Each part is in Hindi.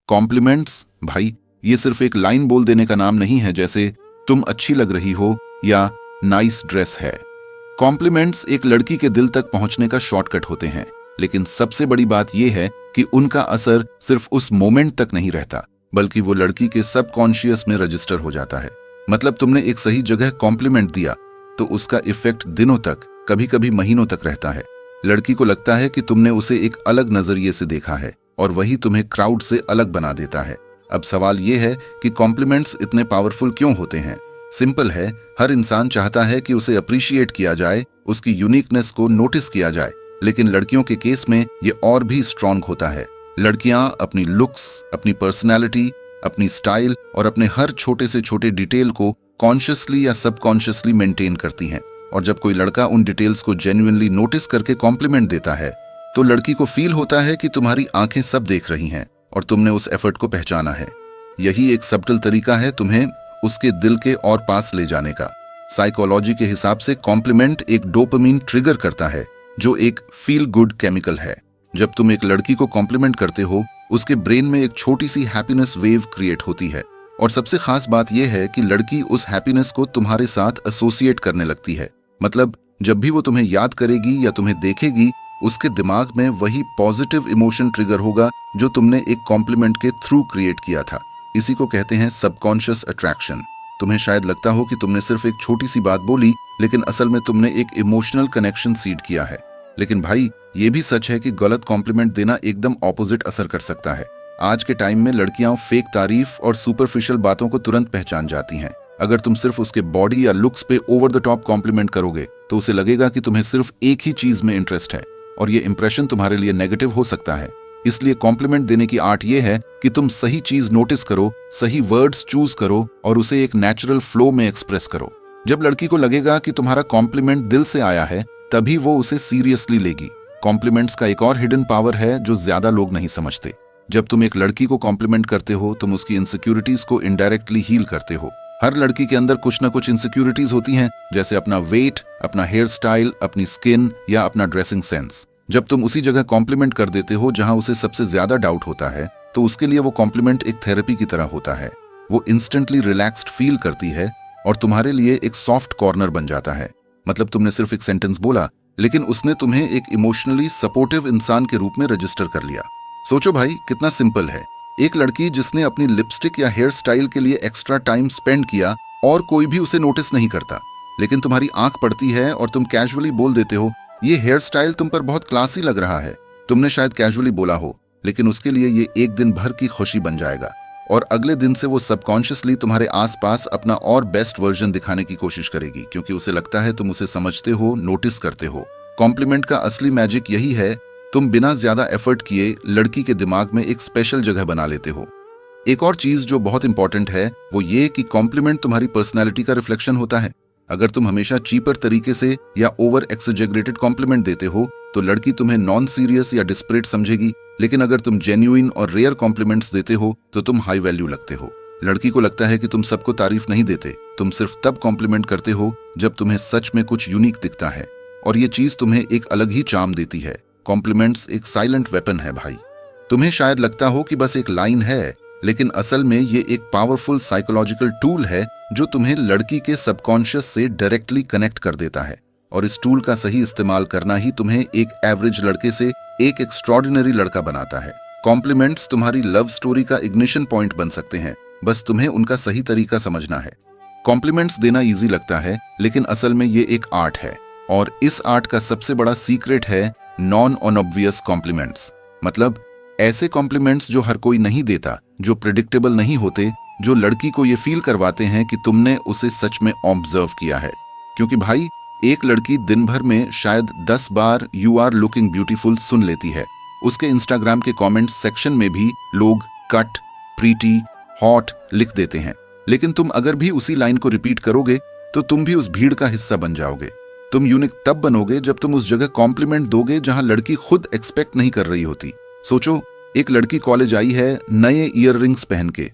कॉम्प्लीमेंट्स भाई, ये सिर्फ एक लाइन बोल देने का नाम नहीं है, जैसे तुम अच्छी लग रही हो या नाइस ड्रेस है। कॉम्प्लीमेंट्स एक लड़की के दिल तक पहुंचने का शॉर्टकट होते हैं, लेकिन सबसे बड़ी बात यह है कि उनका असर सिर्फ उस मोमेंट तक नहीं रहता, बल्कि वो लड़की के सबकॉन्शियस में रजिस्टर हो जाता है। मतलब तुमने एक सही जगह कॉम्प्लीमेंट दिया तो उसका इफेक्ट दिनों तक, कभी कभी महीनों तक रहता है। लड़की को लगता है कि तुमने उसे एक अलग नजरिए से देखा है और वही तुम्हें क्राउड से अलग बना देता है। अब सवाल यह है कि कॉम्प्लीमेंट्स इतने पावरफुल क्यों होते हैं? सिंपल है, हर इंसान चाहता है कि उसे अप्रिशिएट किया जाए, उसकी यूनिकनेस को नोटिस किया जाए, लेकिन लड़कियों के केस में ये और भी स्ट्रांग होता है। लड़कियां अपनी लुक्स, अपनी पर्सनैलिटी, अपनी स्टाइल और अपने हर छोटे से छोटे डिटेल को कॉन्शियसली या सबकॉन्शियसली मेंटेन करती हैं, और जब कोई लड़का उन डिटेल्स को जेन्युइनली नोटिस करके कॉम्प्लीमेंट देता है तो लड़की को फील होता है कि तुम्हारी आंखें सब देख रही हैं और तुमने उस एफर्ट को पहचाना है। यही एक सबटल तरीका है तुम्हें उसके दिल के और पास ले जाने का। साइकोलॉजी के हिसाब से कॉम्प्लीमेंट एक डोपामिन ट्रिगर करता है, जो एक फील गुड केमिकल है। जब तुम एक लड़की को कॉम्प्लीमेंट करते हो, उसके ब्रेन में एक छोटी सी हैप्पीनेस वेव क्रिएट होती है, और सबसे खास बात यह है कि लड़की उस हैप्पीनेस को तुम्हारे साथ एसोसिएट करने लगती है। मतलब जब भी वो तुम्हें याद करेगी या तुम्हें देखेगी, उसके दिमाग में वही पॉजिटिव इमोशन ट्रिगर होगा जो तुमने एक कॉम्प्लीमेंट के थ्रू क्रिएट किया था। इसी को कहते हैं सबकॉन्शियस अट्रैक्शन। तुम्हें शायद लगता हो कि तुमने सिर्फ एक छोटी सी बात बोली, लेकिन असल में तुमने एक इमोशनल कनेक्शन सीड किया है। लेकिन भाई, ये भी सच है कि गलत कॉम्प्लीमेंट देना एकदम ऑपोजिट असर कर सकता है। आज के टाइम में लड़कियां फेक तारीफ और सुपरफिशियल बातों को तुरंत पहचान जाती हैं। अगर तुम सिर्फ उसके बॉडी या लुक्स पे ओवर द टॉप कॉम्प्लीमेंट करोगे तो उसे लगेगा कि तुम्हें सिर्फ एक ही चीज में इंटरेस्ट है, और ये इंप्रेशन तुम्हारे लिए नेगेटिव हो सकता है। इसलिए कॉम्प्लीमेंट देने की आर्ट ये है कि तुम सही चीज नोटिस करो, सही वर्ड्स चूज करो और उसे एक नेचुरल फ्लो में एक्सप्रेस करो। जब लड़की को लगेगा कि तुम्हारा कॉम्प्लीमेंट दिल से आया है, तभी वो उसे सीरियसली लेगी। कॉम्प्लीमेंट्स का एक और हिडन पावर है जो ज्यादा लोग नहीं समझते। जब तुम एक लड़की को कॉम्प्लीमेंट करते हो, तुम उसकी इनसिक्योरिटीज को इनडायरेक्टली हील करते हो। हर लड़की के अंदर कुछ ना कुछ इनसिक्योरिटीज होती हैं, जैसे अपना वेट, अपना हेयर स्टाइल, अपनी स्किन या अपना ड्रेसिंग सेंस। जब तुम उसी जगह कॉम्प्लीमेंट कर देते हो जहां उसे सबसे ज्यादा डाउट होता है, तो उसके लिए वो कॉम्प्लीमेंट एक थेरेपी की तरह होता है। वो इंस्टेंटली रिलैक्स्ड फील करती है और तुम्हारे लिए एक सॉफ्ट कॉर्नर बन जाता है। मतलब तुमने सिर्फ एक सेंटेंस बोला, लेकिन उसने तुम्हें एक इमोशनली सपोर्टिव इंसान के रूप में रजिस्टर कर लिया। सोचो भाई, कितना सिंपल है। एक लड़की जिसने अपनी लिपस्टिक या हेयर स्टाइल के लिए एक्स्ट्रा टाइम स्पेंड किया और कोई भी उसे नोटिस नहीं करता, लेकिन तुम्हारी आंख पड़ती है और तुम कैजुअली बोल देते हो, ये हेयर स्टाइल तुम पर बहुत क्लासी लग रहा है। तुमने शायद कैजुअली बोला हो, लेकिन उसके लिए ये एक दिन भर की खुशी बन जाएगा, और अगले दिन से वो सबकॉन्शियसली तुम्हारे आसपास अपना और बेस्ट वर्जन दिखाने की कोशिश करेगी, क्योंकि उसे लगता है तुम उसे समझते हो, नोटिस करते हो। कॉम्प्लीमेंट का असली मैजिक यही है, तुम बिना ज्यादा एफर्ट किए लड़की के दिमाग में एक स्पेशल जगह बना लेते हो। एक और चीज जो बहुत इंपॉर्टेंट है वो ये कि कॉम्प्लीमेंट तुम्हारी पर्सनैलिटी का रिफ्लेक्शन होता है। अगर तुम हमेशा चीपर तरीके से या ओवर एक्सजेगरेटेड कॉम्प्लीमेंट देते हो तो लड़की तुम्हें नॉन सीरियस या डिस्परेट समझेगी, लेकिन अगर तुम जेन्युइन और रेयर कॉम्प्लीमेंट्स देते हो तो तुम हाई वैल्यू लगते हो। लड़की को लगता है कि तुम सबको तारीफ नहीं देते, तुम सिर्फ तब कॉम्प्लीमेंट करते हो जब तुम्हें सच में कुछ यूनिक दिखता है, और ये चीज तुम्हें एक अलग ही चार्म देती है। कॉम्प्लीमेंट्स एक साइलेंट वेपन है भाई। तुम्हें शायद लगता हो कि बस एक लाइन है, लेकिन असल में ये एक पावरफुल साइकोलॉजिकल टूल है जो तुम्हें लड़की के सबकॉन्शियस से डायरेक्टली कनेक्ट कर देता है, और इस टूल का सही इस्तेमाल करना ही तुम्हें एक एवरेज लड़के से एक एक्स्ट्रॉर्डिनरी लड़का बनाता है। कॉम्प्लीमेंट्स तुम्हारी लव स्टोरी का इग्निशन पॉइंट बन सकते हैं, बस तुम्हें उनका सही तरीका समझना है। कॉम्प्लीमेंट्स देना इजी लगता है, लेकिन असल में ये एक आर्ट है, और इस आर्ट का सबसे बड़ा सीक्रेट है नॉन ऑब्वियस कॉम्प्लीमेंट्स। मतलब ऐसे कॉम्प्लीमेंट्स जो हर कोई नहीं देता, जो प्रेडिक्टेबल नहीं होते, जो लड़की को ये फील करवाते हैं कि तुमने उसे सच में ऑब्जर्व किया है। क्योंकि भाई, एक लड़की दिन भर में शायद 10 बार यू आर लुकिंग ब्यूटीफुल सुन लेती है। उसके इंस्टाग्राम के कमेंट्स सेक्शन में भी लोग कट, प्रीटी, हॉट लिख देते हैं, लेकिन तुम अगर भी उसी लाइन को रिपीट करोगे तो तुम भी उस भीड़ का हिस्सा बन जाओगे। तुम यूनिक तब बनोगे जब तुम उस जगह कॉम्प्लीमेंट दोगे जहां लड़की खुद एक्सपेक्ट नहीं कर रही होती। सोचो, एक लड़की कॉलेज आई है नए ईयररिंग्स पहन के,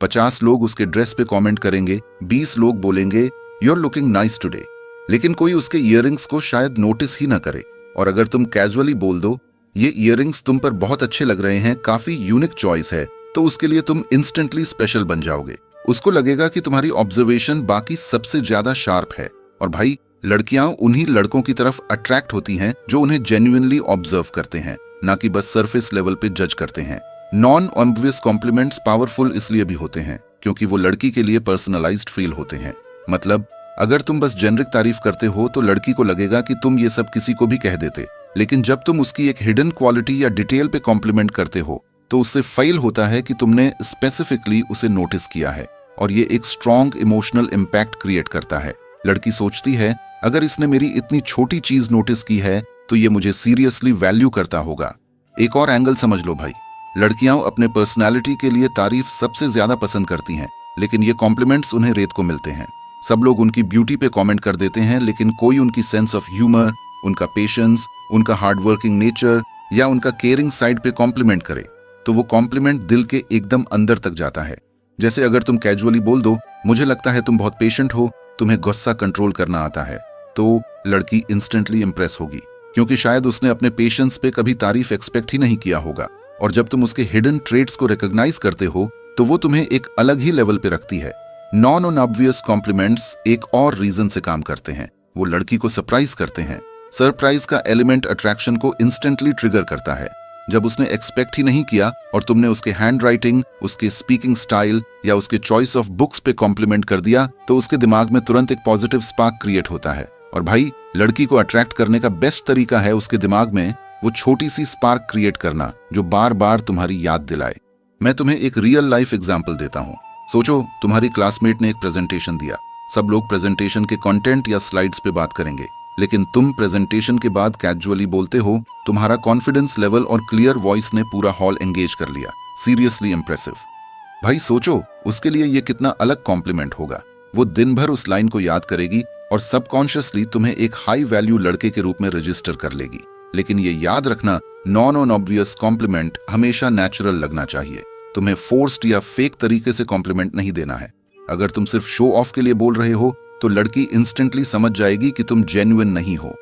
50 लोग उसके ड्रेस पे कमेंट करेंगे, 20 लोग बोलेंगे you are looking nice today, लेकिन कोई उसके ईयररिंग्स को शायद नोटिस ही ना करे। और अगर तुम कैजुअली बोल दो ये ईयररिंग्स तुम पर बहुत अच्छे लग रहे हैं, काफी यूनिक चॉइस है, तो उसके लिए तुम इंस्टेंटली स्पेशल बन जाओगे। उसको लगेगा कि तुम्हारी ऑब्जर्वेशन बाकी सबसे ज्यादा शार्प है। और भाई, लड़कियां उन्हीं लड़कों की तरफ अट्रैक्ट होती हैं जो उन्हें जेन्युइनली ऑब्जर्व करते हैं, ना कि बस सरफेस लेवल पे जज करते हैं। नॉन ऑब्वियस कॉम्प्लीमेंट्स पावरफुल इसलिए भी होते हैं क्योंकि वो लड़की के लिए पर्सनलाइज्ड फील होते हैं। मतलब अगर तुम बस जेनरिक तारीफ करते हो तो लड़की को लगेगा कि तुम ये सब किसी को भी कह देते, लेकिन जब तुम उसकी एक हिडन क्वालिटी या डिटेल पे कॉम्प्लीमेंट करते हो तो उससे फील होता है कि तुमने स्पेसिफिकली उसे नोटिस किया है, और ये एक स्ट्रॉन्ग इमोशनल इम्पैक्ट क्रिएट करता है। लड़की सोचती है, अगर इसने मेरी इतनी छोटी चीज नोटिस की है तो ये मुझे सीरियसली वैल्यू करता होगा। एक और एंगल समझ लो भाई, लड़कियां अपने पर्सनैलिटी के लिए तारीफ सबसे ज्यादा पसंद करती हैं, लेकिन ये कॉम्प्लीमेंट्स उन्हें रेत को मिलते हैं। सब लोग उनकी ब्यूटी पे कमेंट कर देते हैं, लेकिन कोई उनकी सेंस ऑफ ह्यूमर, उनका पेशेंस, उनका हार्डवर्किंग नेचर या उनका केयरिंग साइड पे कॉम्प्लीमेंट करे तो वो कॉम्प्लीमेंट दिल के एकदम अंदर तक जाता है। जैसे अगर तुम कैजुअली बोल दो, मुझे लगता है तुम बहुत पेशेंट हो, तुम्हें गुस्सा कंट्रोल करना आता है, तो लड़की इंस्टेंटली इंप्रेस होगी, क्योंकि शायद उसने अपने पेशेंस पे कभी तारीफ एक्सपेक्ट ही नहीं किया होगा। और जब तुम उसके हिडन ट्रेट्स को रिकॉग्नाइज करते हो तो वो तुम्हें एक अलग ही लेवल पे रखती है। नॉन ऑब्वियस कॉम्प्लीमेंट्स एक और रीजन से काम करते हैं, वो लड़की को सरप्राइज करते हैं। सरप्राइज का एलिमेंट अट्रैक्शन को इंस्टेंटली ट्रिगर करता है। जब उसने एक्सपेक्ट ही नहीं किया और तुमने उसके हैंड राइटिंग, उसके स्पीकिंग स्टाइल या उसके चॉइस ऑफ बुक्स पे कॉम्प्लीमेंट कर दिया तो उसके दिमाग में तुरंत एक पॉजिटिव स्पार्क क्रिएट होता है। और भाई, लड़की को अट्रैक्ट करने का बेस्ट तरीका है उसके दिमाग में वो छोटी सी स्पार्क क्रिएट करना जो बार बार तुम्हारी याद दिलाए। मैं तुम्हें एक रियल लाइफ एग्जाम्पल देता हूँ। सोचो, तुम्हारी क्लासमेट ने एक प्रेजेंटेशन दिया। सब लोग प्रेजेंटेशन के कंटेंट या स्लाइड्स पे बात करेंगे, लेकिन तुम प्रेजेंटेशन के बाद कैजुअली बोलते हो। तुम्हारा कॉन्फिडेंस लेवल और क्लियर वॉइस ने पूरा हॉल एंगेज कर लिया। Seriously impressive. भाई सोचो, उसके लिए ये कितना अलग कॉम्प्लीमेंट होगा। वो दिन भर उस लाइन को याद करेगी और सबकॉन्शियसली तुम्हें एक हाई वैल्यू लड़के के रूप में रजिस्टर कर लेगी। लेकिन ये याद रखना, नॉन ऑब्वियस कॉम्प्लीमेंट हमेशा नेचुरल लगना चाहिए। तुम्हें फोर्स्ड या फेक तरीके से कॉम्प्लीमेंट नहीं देना है। अगर तुम सिर्फ शो ऑफ के लिए बोल रहे हो तो लड़की इंस्टेंटली समझ जाएगी कि तुम जेन्युइन नहीं हो।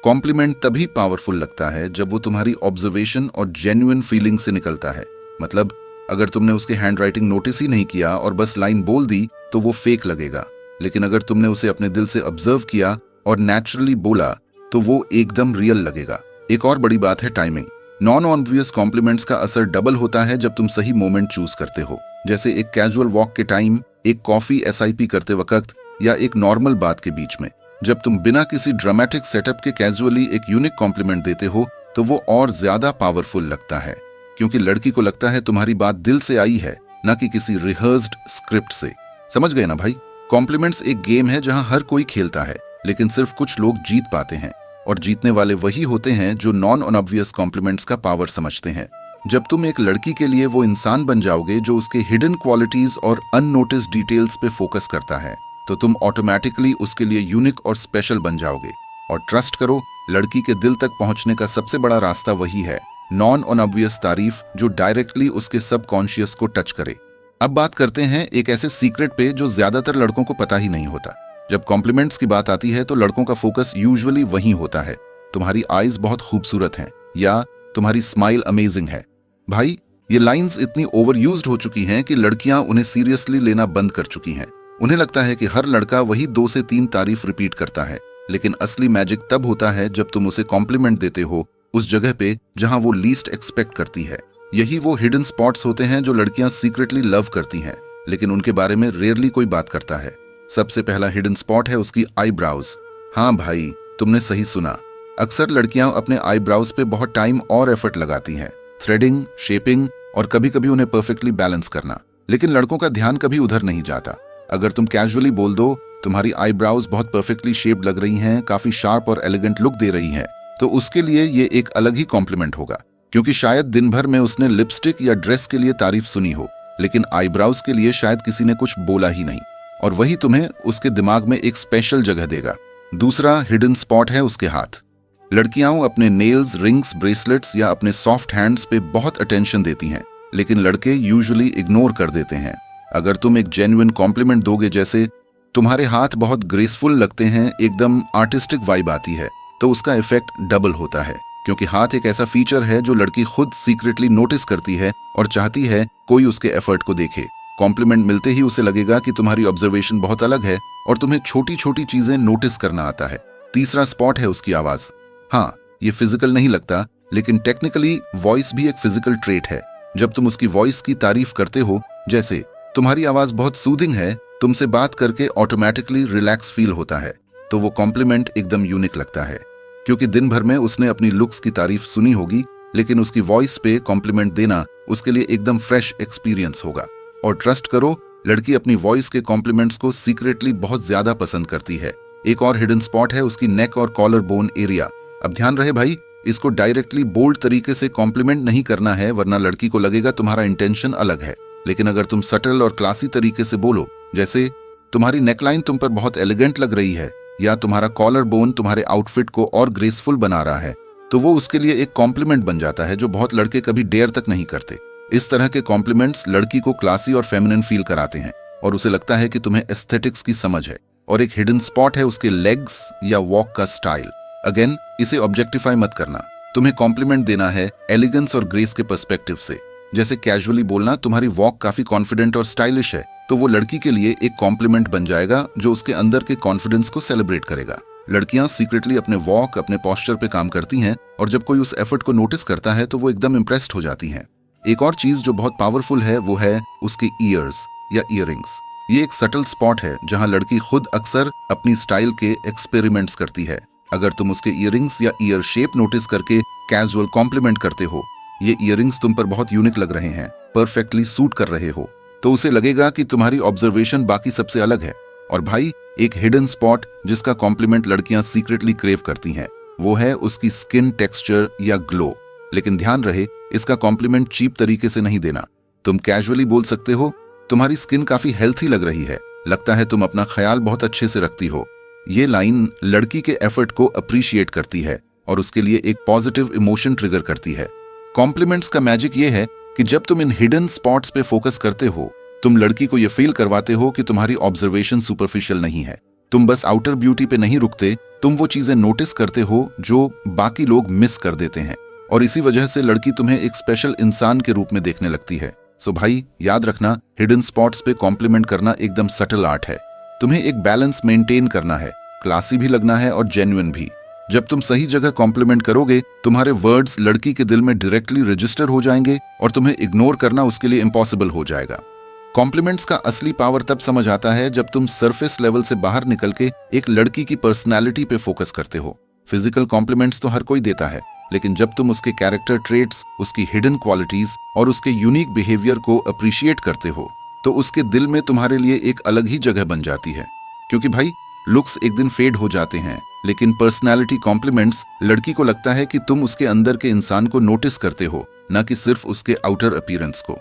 कॉम्प्लीमेंट तभी पावरफुल लगता है जब वो तुम्हारी ऑब्जर्वेशन और जेन्युइन फीलिंग से निकलता है। मतलब अगर तुमने उसके हैंड राइटिंग नोटिस ही नहीं किया और बस लाइन बोल दी तो वो फेक लगेगा, लेकिन अगर तुमने उसे अपने दिल से ऑब्जर्व किया और नेचुरली बोला तो वो एकदम रियल लगेगा। एक और बड़ी बात है टाइमिंग। नॉन ऑब्वियस कॉम्प्लीमेंट्स का असर डबल होता है जब तुम सही मोमेंट चूज करते हो, जैसे एक कैजुअल वॉक के टाइम, एक कॉफी SIP करते वक्त या एक नॉर्मल बात के बीच में। जब तुम बिना किसी ड्रामेटिक सेटअप के कैजुअली एक यूनिक कॉम्प्लीमेंट देते हो तो वो और ज्यादा पावरफुल लगता है, क्योंकि लड़की को लगता है तुम्हारी बात दिल से आई है, ना कि किसी रिहर्स्ड स्क्रिप्ट से। समझ गए ना भाई? कॉम्प्लीमेंट्स एक गेम है जहां हर कोई खेलता है, लेकिन सिर्फ कुछ लोग जीत पाते हैं, और जीतने वाले वही होते हैं जो नॉन ऑब्वियस कॉम्प्लीमेंट्स का पावर समझते हैं। जब तुम एक लड़की के लिए वो इंसान बन जाओगे जो उसके हिडन क्वालिटीज और अननोटिस डिटेल्स पे फोकस करता है, तो तुम ऑटोमेटिकली उसके लिए यूनिक और स्पेशल बन जाओगे। और ट्रस्ट करो, लड़की के दिल तक पहुंचने का सबसे बड़ा रास्ता वही है, नॉन ऑब्वियस तारीफ जो डायरेक्टली उसके सबकॉन्शियस को टच करे। अब बात करते हैं एक ऐसे सीक्रेट पे जो ज्यादातर लड़कों को पता ही नहीं होता। जब कॉम्प्लीमेंट्स की बात आती है तो लड़कों का फोकस यूजुअली वहीं होता है, तुम्हारी आईज बहुत खूबसूरत हैं या तुम्हारी स्माइल अमेजिंग है। भाई, ये लाइंस इतनी ओवरयूज्ड हो चुकी हैं कि लड़कियां उन्हें सीरियसली लेना बंद कर चुकी हैं। उन्हें लगता है कि हर लड़का वही 2 से 3 तारीफ रिपीट करता है, लेकिन असली मैजिक तब होता है जब तुम उसे कॉम्प्लीमेंट देते हो उस जगह पे जहां वो लीस्ट एक्सपेक्ट करती है। यही वो हिडन स्पॉट्स होते हैं जो लड़कियां सीक्रेटली लव करती हैं, लेकिन उनके बारे में रेयरली कोई बात करता है। सबसे पहला हिडन स्पॉट है उसकी आईब्राउज। हाँ भाई, तुमने सही सुना। अक्सर लड़कियां अपने आईब्राउज पे बहुत टाइम और एफर्ट लगाती हैं, थ्रेडिंग, शेपिंग और कभी कभी उन्हें परफेक्टली बैलेंस करना, लेकिन लड़कों का ध्यान कभी उधर नहीं जाता। अगर तुम कैजुअली बोल दो तुम्हारी आईब्राउज बहुत परफेक्टली शेप्ड लग रही हैं, काफी शार्प और एलिगेंट लुक दे रही हैं, तो उसके लिए ये एक अलग ही कॉम्प्लीमेंट होगा, क्योंकि शायद दिन भर में उसने लिपस्टिक या ड्रेस के लिए तारीफ सुनी हो, लेकिन आईब्राउज के लिए शायद किसी ने कुछ बोला ही नहीं, और वही तुम्हें उसके दिमाग में एक स्पेशल जगह देगा। दूसरा हिडन स्पॉट है उसके हाथ। लड़कियां अपने नेल्स, रिंग्स, ब्रेसलेट्स या अपने सॉफ्ट हैंड्स पे बहुत अटेंशन देती हैं, लेकिन लड़के यूजुअली इग्नोर कर देते हैं। अगर तुम एक जेन्युइन कॉम्प्लीमेंट दोगे, जैसे तुम्हारे हाथ बहुत ग्रेसफुल लगते हैं, एकदम आर्टिस्टिक वाइब आती है, तो उसका इफेक्ट डबल होता है, क्योंकि हाथ एक ऐसा फीचर है जो लड़की खुद सीक्रेटली नोटिस करती है और चाहती है कोई उसके एफर्ट को देखे। कॉम्प्लीमेंट मिलते ही उसे लगेगा कि तुम्हारी ऑब्जर्वेशन बहुत अलग है और तुम्हें छोटी छोटी चीजें नोटिस करना आता है। तीसरा स्पॉट है उसकी आवाज। हाँ, ये फिजिकल नहीं लगता, लेकिन टेक्निकली वॉइस भी एक फिजिकल ट्रेट है। जब तुम उसकी वॉइस की तारीफ करते हो, जैसे तुम्हारी आवाज बहुत सूदिंग है, तुमसे बात करके ऑटोमेटिकली रिलैक्स फील होता है, तो वो कॉम्प्लीमेंट एकदम यूनिक लगता है। क्योंकि दिन भर में उसने अपनी लुक्स की तारीफ सुनी होगी, लेकिन उसकी वॉइस पे कॉम्प्लीमेंट देना उसके लिए एकदम फ्रेश एक्सपीरियंस होगा। और ट्रस्ट करो, लड़की अपनी वॉइस के कॉम्प्लीमेंट्स को सीक्रेटली बहुत ज्यादा पसंद करती है। एक और हिडन स्पॉट है उसकी नेक और कॉलर बोन एरिया। अब ध्यान रहे भाई, इसको डायरेक्टली बोल्ड तरीके से कॉम्प्लीमेंट नहीं करना है, वरना लड़की को लगेगा तुम्हारा इंटेंशन अलग है। लेकिन अगर तुम सटल और क्लासी तरीके से बोलो, जैसे तुम्हारी नेकलाइन तुम पर बहुत एलिगेंट लग रही है, या तुम्हारा कॉलर बोन तुम्हारे आउटफिट को और ग्रेसफुल बना रहा है, तो वो उसके लिए एक कॉम्प्लीमेंट बन जाता है जो बहुत लड़के कभी डेयर तक नहीं करते। इस तरह के कॉम्प्लीमेंट्स लड़की को क्लासी और फेमिनिन फील कराते हैं और उसे लगता है कि तुम्हें एस्थेटिक्स की समझ है। और एक हिडन स्पॉट है उसके लेग्स या वॉक का स्टाइल। अगेन, इसे ऑब्जेक्टिफाई मत करना। तुम्हें कॉम्प्लीमेंट देना है एलिगेंस और ग्रेस के पर्सपेक्टिव से। जैसे कैजुअली बोलना तुम्हारी वॉक काफी कॉन्फिडेंट और स्टाइलिश है, तो वो लड़की के लिए एक कॉम्प्लीमेंट बन जाएगा जो उसके अंदर के कॉन्फिडेंस को सेलिब्रेट करेगा। लड़कियां सीक्रेटली अपने वॉक, अपने पोस्चर पे काम करती हैं, और जब कोई उस एफर्ट को नोटिस करता है तो वो एकदम इम्प्रेस्ड हो जाती हैं। एक और चीज जो बहुत पावरफुल है वो है उसके ईयर्स या ईयरिंग्स। ये एक सटल स्पॉट है जहां लड़की खुद अक्सर अपनी स्टाइल के एक्सपेरिमेंट्स करती है। अगर तुम उसके ईयरिंग्स या ईयर शेप नोटिस करके कैजुअल कॉम्प्लीमेंट करते हो, ये ईयरिंग्स तुम पर बहुत यूनिक लग रहे हैं, परफेक्टली सूट कर रहे हो, तो उसे लगेगा कि तुम्हारी ऑब्जर्वेशन बाकी सबसे अलग है। और भाई, एक हिडन स्पॉट जिसका कॉम्प्लीमेंट लड़कियां सीक्रेटली क्रेव करती हैं, वो है उसकी स्किन टेक्सचर या ग्लो। लेकिन ध्यान रहे, इसका कॉम्प्लीमेंट चीप तरीके से नहीं देना। तुम कैजुअली बोल सकते हो, तुम्हारी स्किन काफी हेल्थी लग रही है, लगता है तुम अपना ख्याल बहुत अच्छे से रखती हो। ये लाइन लड़की के एफर्ट को अप्रिशिएट करती है और उसके लिए एक पॉजिटिव इमोशन ट्रिगर करती है। कॉम्प्लीमेंट्स का मैजिक ये है कि जब तुम इन हिडन स्पॉट्स पे फोकस करते हो, तुम लड़की को ये फील करवाते हो कि तुम्हारी ऑब्जर्वेशन सुपरफिशियल नहीं है। तुम बस आउटर ब्यूटी पे नहीं रुकते, तुम वो चीजें नोटिस करते हो जो बाकी लोग मिस कर देते हैं, और इसी वजह से लड़की तुम्हें एक स्पेशल इंसान के रूप में देखने लगती है। सो भाई, याद रखना, हिडन स्पॉट्स पे कॉम्प्लीमेंट करना एकदम सटल आर्ट है। तुम्हें एक बैलेंस मेंटेन करना है, क्लासी भी लगना है और जेन्युइन भी। जब तुम सही जगह कॉम्प्लीमेंट करोगे, तुम्हारे वर्ड्स लड़की के दिल में डायरेक्टली रजिस्टर हो जाएंगे और तुम्हें इग्नोर करना उसके लिए इम्पॉसिबल हो जाएगा। कॉम्प्लीमेंट्स का असली पावर तब समझ आता है जब तुम सरफेस लेवल से बाहर निकल के एक लड़की की पर्सनैलिटी पे फोकस करते हो। फिजिकल कॉम्प्लीमेंट्स तो हर कोई देता है, लेकिन जब तुम उसके कैरेक्टर ट्रेट्स, उसकी हिडन क्वालिटीज और उसके यूनिक बिहेवियर को अप्रिशिएट करते हो, तो उसके दिल में तुम्हारे लिए एक अलग ही जगह बन जाती है। क्योंकि भाई, लुक्स एक दिन फेड हो जाते हैं, लेकिन पर्सनालिटी कॉम्प्लीमेंट्स लड़की को लगता है कि तुम उसके अंदर के इंसान को नोटिस करते हो, न कि सिर्फ उसके आउटर अपीयरेंस को।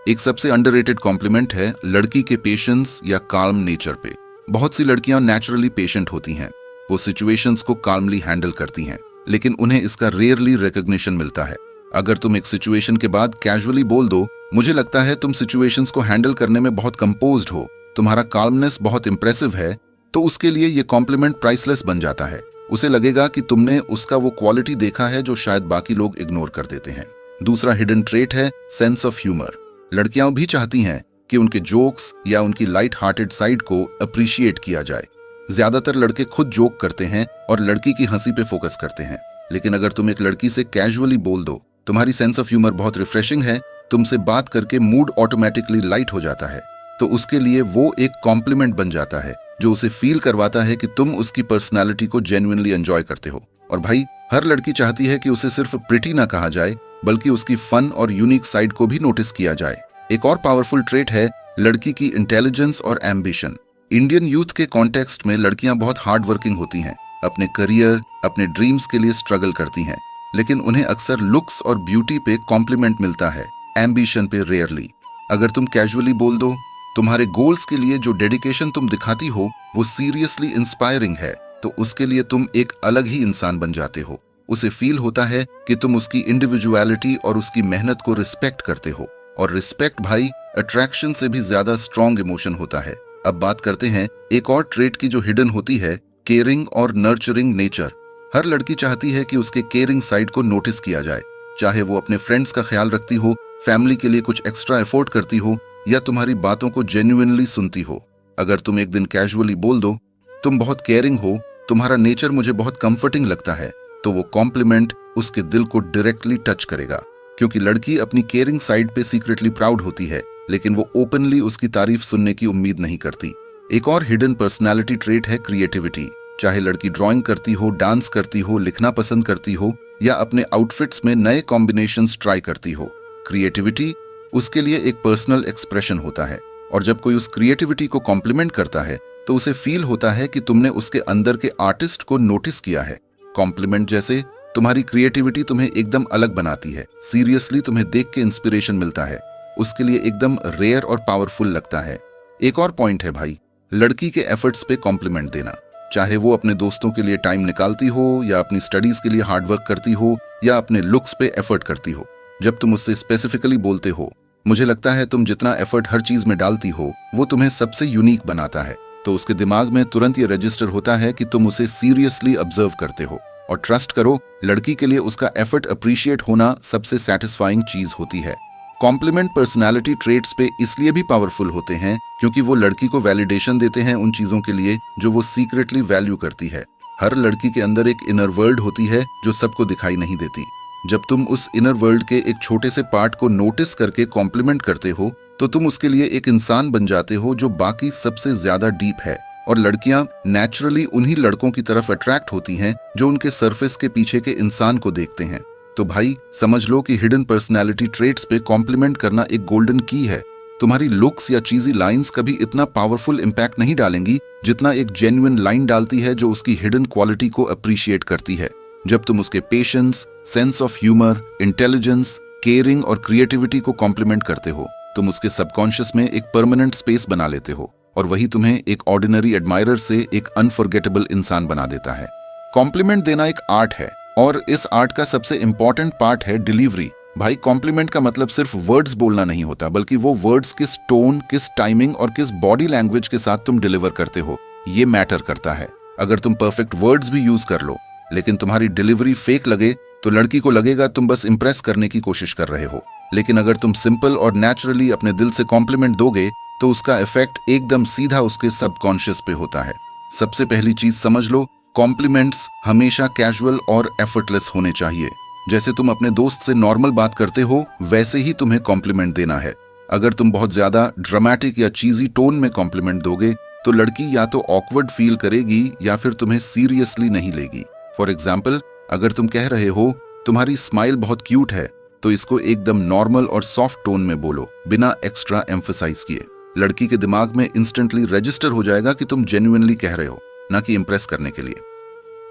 एक सबसे अंडररेटेड कॉम्प्लीमेंट है लड़की के पेशेंस या काल्म नेचर पे। बहुत सी लड़कियां नेचुरली पेशेंट होती हैं, वो सिचुएशंस को काल्मली हैंडल करती हैं, लेकिन उन्हें इसका रेयरली रिकॉग्निशन मिलता है। अगर तुम एक सिचुएशन के बाद कैजुअली बोल दो, मुझे लगता है तुम सिचुएशंस को हैंडल करने में बहुत कंपोज्ड हो, तुम्हारा काल्मनेस बहुत इंप्रेसिव है, तो उसके लिए ये कॉम्प्लीमेंट प्राइसलेस बन जाता है। उसे लगेगा कि तुमने उसका वो क्वालिटी देखा है जो शायद बाकी लोग इग्नोर कर देते हैं। दूसरा हिडन ट्रेट है सेंस ऑफ ह्यूमर। लड़कियां भी चाहती हैं कि उनके जोक्स या उनकी लाइट हार्टेड साइड को अप्रिशिएट किया जाए। ज्यादातर लड़के खुद जोक करते हैं और लड़की की हंसी पे फोकस करते हैं, लेकिन अगर तुम एक लड़की से कैजुअली बोल दो, तुम्हारी सेंस ऑफ ह्यूमर बहुत रिफ्रेशिंग है, तुमसे बात करके मूड ऑटोमेटिकली लाइट हो जाता है, तो उसके लिए वो एक कॉम्प्लीमेंट बन जाता है जो उसे फील करवाता है कि तुम उसकी पर्सनालिटी को जेन्युइनली एंजॉय करते हो। और भाई, हर लड़की चाहती है कि उसे सिर्फ प्रिटी ना कहा जाए, बल्कि उसकी फन और यूनिक साइड को भी नोटिस किया जाए। एक और पावरफुल ट्रेट है लड़की की इंटेलिजेंस और एम्बिशन। इंडियन यूथ के कॉन्टेक्स्ट में लड़कियां बहुत हार्ड वर्किंग होती हैं, अपने करियर, अपने ड्रीम्स के लिए स्ट्रगल करती हैं, लेकिन उन्हें अक्सर लुक्स और ब्यूटी पे कॉम्प्लीमेंट मिलता है, एम्बिशन पे रेयरली। अगर तुम कैजुअली बोल दो, तुम्हारे गोल्स के लिए जो डेडिकेशन तुम दिखाती हो वो सीरियसली इंस्पायरिंग है, तो उसके लिए तुम एक अलग ही इंसान बन जाते हो। उसे फील होता है कि तुम उसकी इंडिविजुअलिटी और उसकी मेहनत को रिस्पेक्ट करते हो, और रिस्पेक्ट भाई अट्रैक्शन से भी ज्यादा स्ट्रॉन्ग इमोशन होता है। अब बात करते हैं एक और ट्रेट की जो हिडन होती है, केयरिंग और नर्चरिंग नेचर। हर लड़की चाहती है कि उसके केयरिंग साइड को नोटिस किया जाए, चाहे वो अपने फ्रेंड्स का ख्याल रखती हो, फैमिली के लिए कुछ एक्स्ट्रा एफर्ट करती हो या तुम्हारी बातों को जेन्युइनली सुनती हो। अगर तुम एक दिन कैजुअली बोल दो, तुम बहुत केयरिंग हो, तुम्हारा नेचर मुझे बहुत कंफर्टिंग लगता है, तो वो कॉम्प्लीमेंट उसके दिल को डायरेक्टली टच करेगा, क्योंकि लड़की अपनी केयरिंग साइड पे सीक्रेटली प्राउड होती है, लेकिन वो ओपनली उसकी तारीफ सुनने की उम्मीद नहीं करती। एक और हिडन पर्सनालिटी ट्रेट है क्रिएटिविटी। चाहे लड़की ड्राइंग करती हो, डांस करती हो, लिखना पसंद करती हो या अपने आउटफिट्स में नए कॉम्बिनेशंस ट्राई करती हो, क्रिएटिविटी उसके लिए एक पर्सनल एक्सप्रेशन होता है। और जब कोई उस क्रिएटिविटी को कॉम्प्लीमेंट करता है तो उसे फील होता है कि तुमने उसके अंदर के आर्टिस्ट को नोटिस किया है। कॉम्प्लीमेंट जैसे तुम्हारी क्रिएटिविटी तुम्हें एकदम अलग बनाती है, सीरियसली तुम्हें देख के इंस्पिरेशन मिलता है, उसके लिए एकदम रेयर और पावरफुल लगता है। एक और पॉइंट है भाई, लड़की के एफर्ट्स पे कॉम्प्लीमेंट देना। चाहे वो अपने दोस्तों के लिए टाइम निकालती हो या अपनी स्टडीज के लिए हार्डवर्क करती हो या अपने लुक्स पे एफर्ट करती हो, जब तुम उससे स्पेसिफिकली बोलते हो, मुझे लगता है तुम जितना एफर्ट हर चीज में डालती हो वो तुम्हें सबसे यूनिक बनाता है, तो उसके दिमाग में तुरंत ये रजिस्टर होता है कि तुम उसे सीरियसली ऑब्जर्व करते हो। और ट्रस्ट करो, लड़की के लिए उसका एफर्ट अप्रिशिएट होना सबसे सेटिस्फाइंग चीज होती है। कॉम्प्लीमेंट पर्सनालिटी ट्रेट्स पे इसलिए भी पावरफुल होते हैं क्योंकि वो लड़की को वैलिडेशन देते हैं उन चीजों के लिए जो वो सीक्रेटली वैल्यू करती है। हर लड़की के अंदर एक इनर वर्ल्ड होती है जो सबको दिखाई नहीं देती। जब तुम उस इनर वर्ल्ड के एक छोटे से पार्ट को नोटिस करके कॉम्प्लीमेंट करते हो तो तुम उसके लिए एक इंसान बन जाते हो जो बाकी सबसे ज्यादा डीप है। और लड़कियां नेचुरली उन्हीं लड़कों की तरफ अट्रैक्ट होती हैं जो उनके सरफेस के पीछे के इंसान को देखते हैं। तो भाई समझ लो कि हिडन पर्सनालिटी ट्रेट्स पे कॉम्प्लीमेंट करना एक गोल्डन की है। तुम्हारी लुक्स या चीजी लाइंस कभी इतना पावरफुल इम्पैक्ट नहीं डालेंगी जितना एक जेन्युइन लाइन डालती है जो उसकी हिडन क्वालिटी को अप्रिशिएट करती है। जब तुम उसके patience, sense of humour, intelligence, caring और क्रिएटिविटी को कॉम्प्लीमेंट करते हो, तुम उसके सबकॉन्शियस में एक परमानेंट स्पेस बना लेते हो और वही तुम्हें एक ऑर्डिनरी एडमायरर से एक अनफॉरगेटेबल इंसान बना देता है। कॉम्प्लीमेंट देना एक आर्ट है और इस आर्ट का सबसे इंपॉर्टेंट पार्ट है डिलीवरी। भाई कॉम्प्लीमेंट का मतलब सिर्फ वर्ड्स बोलना नहीं होता, बल्कि वो वर्ड्स किस टोन, किस टाइमिंग और किस बॉडी लैंग्वेज के साथ तुम डिलीवर करते हो, ये मैटर करता है। अगर तुम परफेक्ट वर्ड्स भी यूज कर लो लेकिन तुम्हारी डिलीवरी फेक लगे तो लड़की को लगेगा तुम बस इंप्रेस करने की कोशिश कर रहे हो। लेकिन अगर तुम सिंपल और नेचुरली अपने दिल से कॉम्प्लीमेंट दोगे तो उसका इफेक्ट एकदम सीधा उसके सबकॉन्शियस पे होता है। सबसे पहली चीज समझ लो, कॉम्प्लीमेंट्स हमेशा कैजुअल और एफर्टलेस होने चाहिए। जैसे तुम अपने दोस्त से नॉर्मल बात करते हो वैसे ही तुम्हें कॉम्प्लीमेंट देना है। अगर तुम बहुत ज्यादा ड्रामेटिक या चीजी टोन में कॉम्प्लीमेंट दोगे तो लड़की या तो ऑकवर्ड फील करेगी या फिर तुम्हें सीरियसली नहीं लेगी। फॉर एग्जाम्पल, अगर तुम कह रहे हो तुम्हारी स्माइल बहुत क्यूट है, तो इसको एकदम नॉर्मल और सॉफ्ट टोन में बोलो, बिना एक्स्ट्रा एम्फसाइज किए। लड़की के दिमाग में इंस्टेंटली रजिस्टर हो जाएगा कि तुम जेन्युइनली कह रहे हो, ना कि इंप्रेस करने के लिए।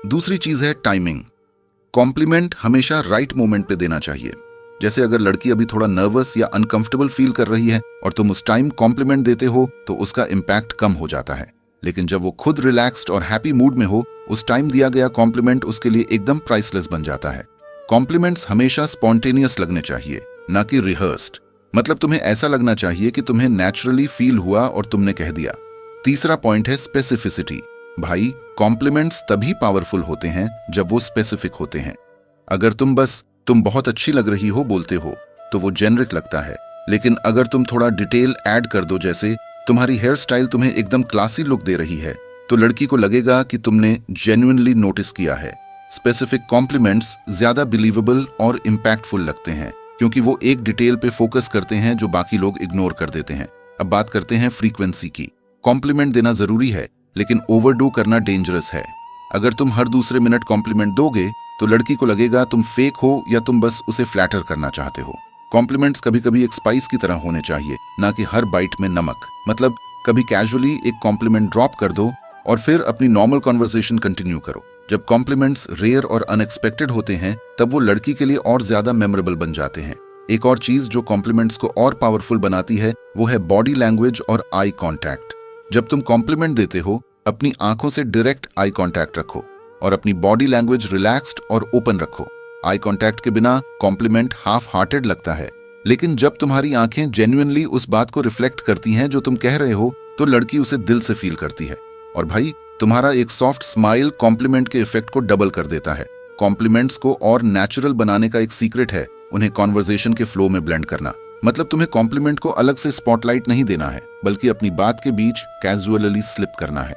दूसरी चीज है टाइमिंग। कॉम्प्लीमेंट हमेशा राइट मोमेंट पे देना चाहिए। जैसे अगर लड़की अभी थोड़ा नर्वस या अनकंफर्टेबल फील कर रही है और तुम उस टाइम कॉम्प्लीमेंट देते हो तो उसका इम्पैक्ट कम हो जाता है। लेकिन जब वो खुद रिलैक्स्ड और हैप्पी मूड में हो, उस टाइम दिया गया कॉम्प्लीमेंट उसके लिए एकदम प्राइसलेस बन जाता है। कॉम्प्लीमेंट्स हमेशा स्पॉन्टेनियस लगने चाहिए, ना कि रिहर्स्ड। मतलब तुम्हें ऐसा लगना चाहिए कि तुम्हें नेचुरली फील हुआ और तुमने कह दिया। तीसरा पॉइंट है स्पेसिफिसिटी। भाई कॉम्प्लीमेंट्स तभी पावरफुल होते हैं जब वो स्पेसिफिक होते हैं। अगर तुम बस तुम बहुत अच्छी लग रही हो बोलते हो तो वो जेनरिक लगता है, लेकिन अगर तुम थोड़ा डिटेल ऐड कर दो, जैसे तुम्हारी हेयर स्टाइल तुम्हें एकदम क्लासी लुक दे रही है, तो लड़की को लगेगा कि तुमने जेन्युइनली नोटिस किया है। स्पेसिफिक कॉम्प्लीमेंट्स ज्यादा बिलीवेबल और इम्पैक्टफुल लगते हैं क्योंकि वो एक डिटेल पे फोकस करते हैं जो बाकी लोग इग्नोर कर देते हैं। अब बात करते हैं फ्रीक्वेंसी की। कॉम्प्लीमेंट देना जरूरी है लेकिन ओवरडू करना डेंजरस है। अगर तुम हर दूसरे मिनट कॉम्प्लीमेंट दोगे तो लड़की को लगेगा तुम फेक हो या तुम बस उसे फ्लैटर करना चाहते हो। कॉम्प्लीमेंट्स कभी कभी एक स्पाइस की तरह होने चाहिए, ना कि हर बाइट में नमक। मतलब कभी कैजुअली एक कॉम्प्लीमेंट ड्रॉप कर दो और फिर अपनी नॉर्मल कॉन्वर्सेशन कंटिन्यू करो। जब कॉम्प्लीमेंट्स रेयर और अनएक्सपेक्टेड होते हैं तब वो लड़की के लिए और ज्यादा मेमोरेबल बन जाते हैं। एक और चीज जो कॉम्प्लीमेंट्स को और पावरफुल बनाती है वो है बॉडी लैंग्वेज और आई कॉन्टैक्ट। जब तुम कॉम्प्लीमेंट देते हो अपनी आंखों से डायरेक्ट आई कॉन्टैक्ट रखो और अपनी बॉडी लैंग्वेज रिलैक्स्ड और ओपन रखो। आई कॉन्टैक्ट के बिना कॉम्प्लीमेंट हाफ हार्टेड लगता है, लेकिन जब तुम्हारी आंखें जेन्युइनली उस बात को रिफ्लेक्ट करती हैं जो तुम कह रहे हो तो लड़की उसे दिल से फील करती है और भाई तुम्हारा एक सॉफ्ट स्माइल कॉम्प्लीमेंट के इफेक्ट को डबल कर देता है। कॉम्प्लीमेंट्स को और नेचुरल बनाने का एक सीक्रेट है उन्हें कॉन्वर्सेशन के फ्लो में ब्लेंड करना। मतलब तुम्हें कॉम्प्लीमेंट को अलग से स्पॉटलाइट नहीं देना है, बल्कि अपनी बात के बीच कैजुअली स्लिप करना है।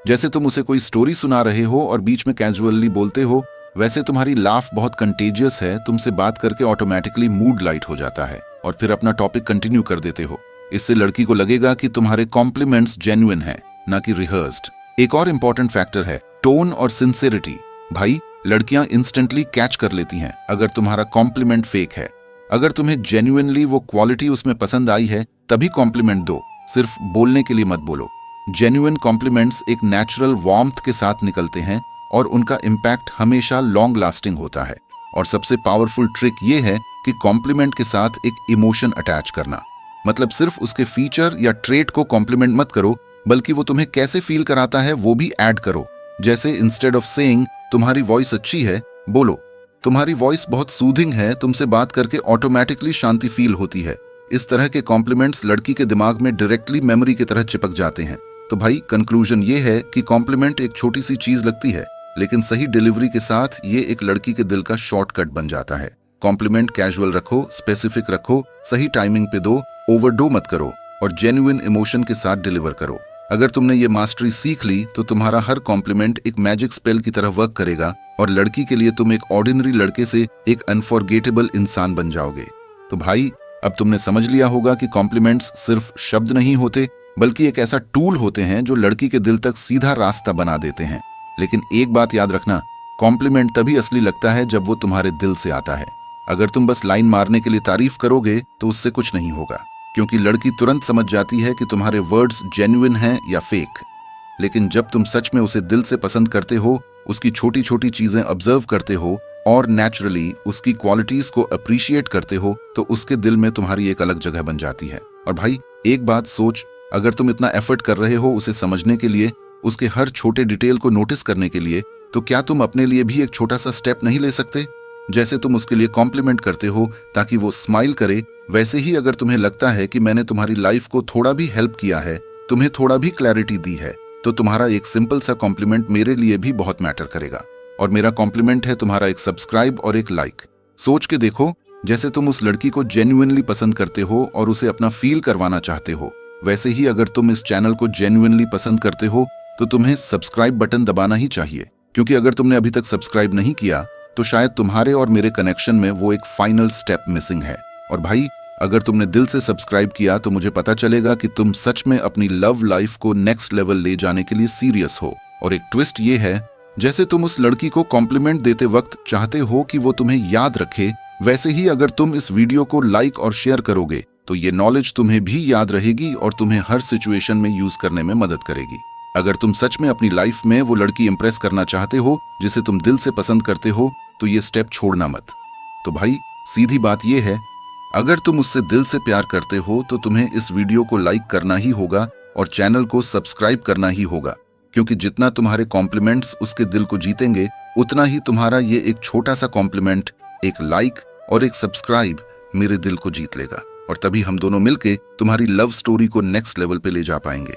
जैसे तुम उसे कोई स्टोरी सुना रहे हो और बीच में कैजुअली बोलते हो, वैसे तुम्हारी लाफ बहुत कंटेजियस है, तुमसे बात करके ऑटोमेटिकली मूड लाइट हो जाता है और फिर अपना टॉपिक कंटिन्यू कर देते हो। इससे लड़की को लगेगा कि तुम्हारे कॉम्प्लीमेंट्स जेन्युइन है, ना कि रिहर्स्ड। एक और इम्पॉर्टेंट फैक्टर है टोन और सिंसेरिटी। भाई लड़कियां इंस्टेंटली कैच कर लेती हैं अगर तुम्हारा कॉम्प्लीमेंट फेक है। अगर तुम्हें जेन्युइनली वो क्वालिटी उसमें पसंद आई है तभी कॉम्प्लीमेंट दो, सिर्फ बोलने के लिए मत बोलो। जेन्युइन कॉम्प्लीमेंट्स एक नेचुरल वार्मथ के साथ निकलते हैं और उनका इम्पैक्ट हमेशा लॉन्ग लास्टिंग होता है। और सबसे पावरफुल ट्रिक ये है कि कॉम्प्लीमेंट के साथ एक इमोशन अटैच करना। मतलब सिर्फ उसके फीचर या ट्रेट को कॉम्प्लीमेंट मत करो, बल्कि वो तुम्हें कैसे फील कराता है वो भी ऐड करो। जैसे इंस्टेड ऑफ सेइंग तुम्हारी वॉइस अच्छी है, बोलो तुम्हारी वॉइस बहुत सूदिंग है, तुमसे बात करके ऑटोमेटिकली शांति फील होती है। इस तरह के कॉम्प्लीमेंट्स लड़की के दिमाग में डायरेक्टली मेमोरी की तरह चिपक जाते हैं। तो भाई कंक्लूजन ये है कि कॉम्प्लीमेंट एक छोटी सी चीज लगती है, लेकिन सही डिलीवरी के साथ ये एक लड़की के दिल का शॉर्टकट बन जाता है। कॉम्प्लीमेंट कैजुअल रखो, स्पेसिफिक रखो, सही टाइमिंग पे दो, ओवरडो मत करो और जेन्युइन इमोशन के साथ डिलीवर करो। अगर तुमने ये मास्टरी सीख ली तो तुम्हारा हर कॉम्प्लीमेंट एक मैजिक स्पेल की तरह वर्क करेगा और लड़की के लिए तुम एक ऑर्डिनरी लड़के से एक अनफॉरगेटेबल इंसान बन जाओगे। तो भाई अब तुमने समझ लिया होगा कि कॉम्प्लीमेंट्स सिर्फ शब्द नहीं होते, बल्कि एक ऐसा टूल होते हैं जो लड़की के दिल तक सीधा रास्ता बना देते हैं। लेकिन एक बात याद रखना, कॉम्प्लीमेंट तभी असली लगता है जब वो तुम्हारे दिल से आता है। अगर तुम बस लाइन मारने के लिए तारीफ करोगे तो उससे कुछ नहीं होगा, क्योंकि लड़की तुरंत समझ जाती है कि तुम्हारे वर्ड्स जेन्युइन हैं या फेक। लेकिन जब तुम सच में उसे दिल से पसंद करते हो, उसकी छोटी छोटी चीजें ऑब्जर्व करते हो और नेचुरली उसकी क्वालिटीज को अप्रिशिएट करते हो, तो उसके दिल में तुम्हारी एक अलग जगह बन जाती है। और भाई एक बात सोच, अगर तुम इतना एफर्ट कर रहे हो उसे समझने के लिए, उसके हर छोटे डिटेल को नोटिस करने के लिए, तो क्या तुम अपने लिए भी एक छोटा सा स्टेप नहीं ले सकते? जैसे तुम उसके लिए कॉम्प्लीमेंट करते हो ताकि वो स्माइल करे, वैसे ही अगर तुम्हें लगता है कि मैंने तुम्हारी लाइफ को थोड़ा भी हेल्प किया है, तुम्हें थोड़ा भी क्लैरिटी दी है, तो तुम्हारा एक सिंपल सा कॉम्प्लीमेंट मेरे लिए भी बहुत मैटर करेगा। और मेरा कॉम्प्लीमेंट है तुम्हारा एक सब्सक्राइब और एक लाइक। सोच के देखो, जैसे तुम उस लड़की को जेन्युइनली पसंद करते हो और उसे अपना फील करवाना चाहते हो, वैसे ही अगर तुम इस चैनल को जेन्युइनली पसंद करते हो तो तुम्हें सब्सक्राइब बटन दबाना ही चाहिए। क्योंकि अगर तुमने अभी तक सब्सक्राइब नहीं किया तो शायद तुम्हारे और मेरे कनेक्शन में वो एक फाइनल स्टेप मिसिंग है। और भाई अगर तुमने दिल से सब्सक्राइब किया तो मुझे पता चलेगा कि तुम सच में अपनी लव लाइफ को नेक्स्ट लेवल ले जाने के लिए सीरियस हो। और एक ट्विस्ट ये है, जैसे तुम उस लड़की को कॉम्प्लीमेंट देते वक्त चाहते हो कि वो तुम्हें याद रखे, वैसे ही अगर तुम इस वीडियो को लाइक और शेयर करोगे तो ये नॉलेज तुम्हें भी याद रहेगी और तुम्हें हर सिचुएशन में यूज करने में मदद करेगी। अगर तुम सच में अपनी लाइफ में वो लड़की इंप्रेस करना चाहते हो जिसे तुम दिल से पसंद करते हो, तो ये स्टेप छोड़ना मत। तो भाई सीधी बात ये है, अगर तुम उससे दिल से प्यार करते हो तो तुम्हें इस वीडियो को लाइक करना ही होगा और चैनल को सब्सक्राइब करना ही होगा। क्योंकि जितना तुम्हारे कॉम्प्लीमेंट्स उसके दिल को जीतेंगे, उतना ही तुम्हारा ये एक छोटा सा कॉम्प्लीमेंट, एक लाइक और एक सब्सक्राइब मेरे दिल को जीत लेगा। और तभी हम दोनों मिलके तुम्हारी लव स्टोरी को नेक्स्ट लेवल पे ले जा पाएंगे।